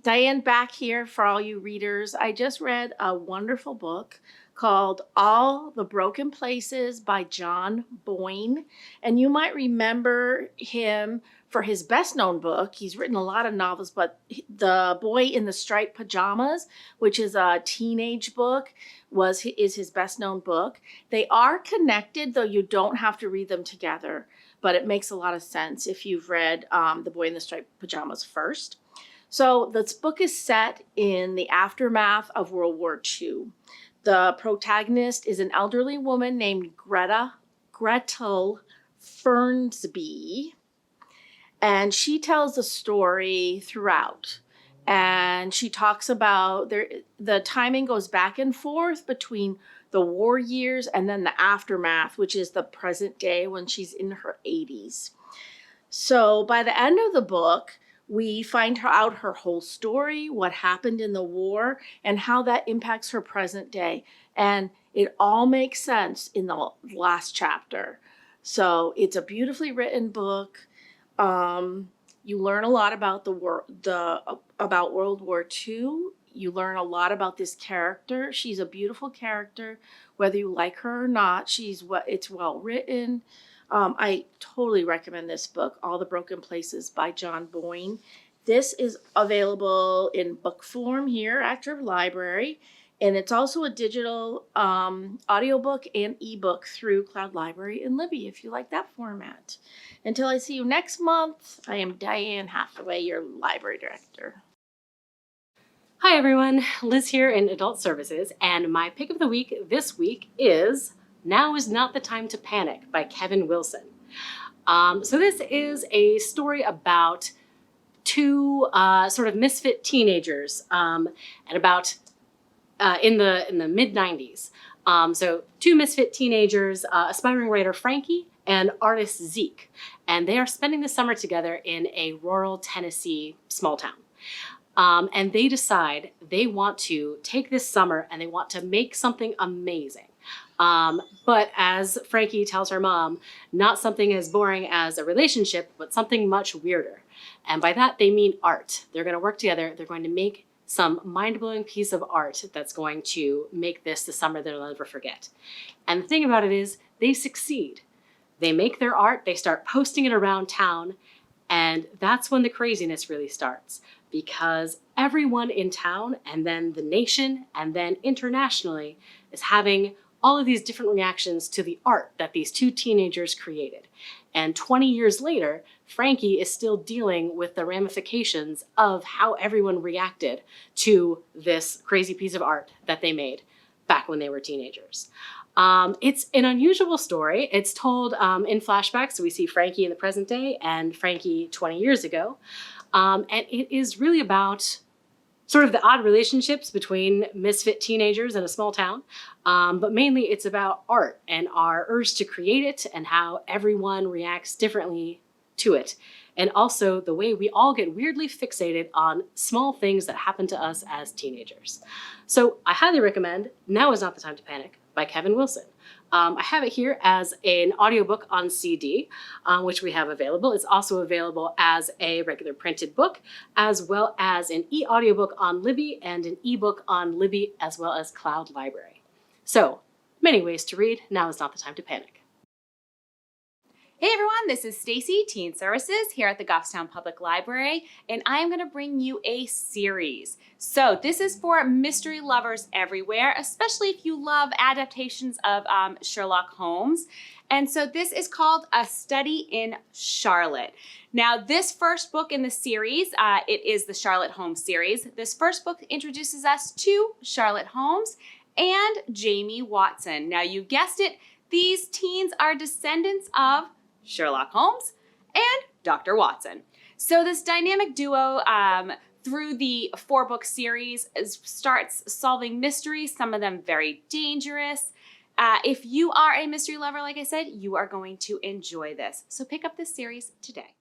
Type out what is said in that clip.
Diane back here for all you readers. I just read a wonderful book called All the Broken Places by John Boyne. And you might remember him for his best known book. He's written a lot of novels, but The Boy in the Striped Pajamas, which is a teenage book, is his best known book. They are connected, though you don't have to read them together, but it makes a lot of sense if you've read The Boy in the Striped Pajamas first. So this book is set in the aftermath of World War II. The protagonist is an elderly woman named Gretel Fernsby, and she tells the story throughout. And she talks about the timing goes back and forth between the war years and then the aftermath, which is the present day when she's in her 80s. So by the end of the book, we find out her whole story, what happened in the war, and how that impacts her present day. And it all makes sense in the last chapter. So it's a beautifully written book. You learn a lot about about World War II. You learn a lot about this character. She's a beautiful character, whether you like her or not. It's well written. I totally recommend this book, All the Broken Places by John Boyne. This is available in book form here at your library, and it's also a digital audiobook and ebook through Cloud Library and Libby, if you like that format. Until I see you next month, I am Diane Hathaway, your library director. Hi everyone, Liz here in Adult Services, and my pick of the week this week is Now is Not the Time to Panic by Kevin Wilson. So this is a story about two sort of misfit teenagers and about in the mid-90s. So two misfit teenagers, aspiring writer Frankie and artist Zeke, and they are spending the summer together in a rural Tennessee small town. And they decide they want to take this summer and they want to make something amazing. But as Frankie tells her mom, not something as boring as a relationship, but something much weirder. And by that, they mean art. They're going to work together. They're going to make some mind-blowing piece of art that's going to make this the summer that they'll never forget. And the thing about it is they succeed. They make their art, they start posting it around town, and that's when the craziness really starts, because everyone in town and then the nation and then internationally is having all of these different reactions to the art that these two teenagers created. And 20 years later, Frankie is still dealing with the ramifications of how everyone reacted to this crazy piece of art that they made back when they were teenagers. It's an unusual story. It's told in flashbacks, so we see Frankie in the present day and Frankie 20 years ago. And it is really about sort of the odd relationships between misfit teenagers in a small town. But mainly it's about art and our urge to create it and how everyone reacts differently to it. And also the way we all get weirdly fixated on small things that happen to us as teenagers. So I highly recommend Now is Not the Time to Panic by Kevin Wilson. I have it here as an audiobook on CD, which we have available. It's also available as a regular printed book, as well as an e-audiobook on Libby and an ebook on Libby, as well as Cloud Library. So, many ways to read. Now is not the time to panic. Hey everyone, this is Stacy, Teen Services here at the Goffstown Public Library, and I am going to bring you a series. So this is for mystery lovers everywhere, especially if you love adaptations of Sherlock Holmes. And so this is called A Study in Charlotte. Now this first book in the series, it is the Charlotte Holmes series. This first book introduces us to Charlotte Holmes and Jamie Watson. Now you guessed it, these teens are descendants of Sherlock Holmes and Dr. Watson. So this dynamic duo through the 4-book series starts solving mysteries, some of them very dangerous. If you are a mystery lover, like I said, you are going to enjoy this. So pick up this series today.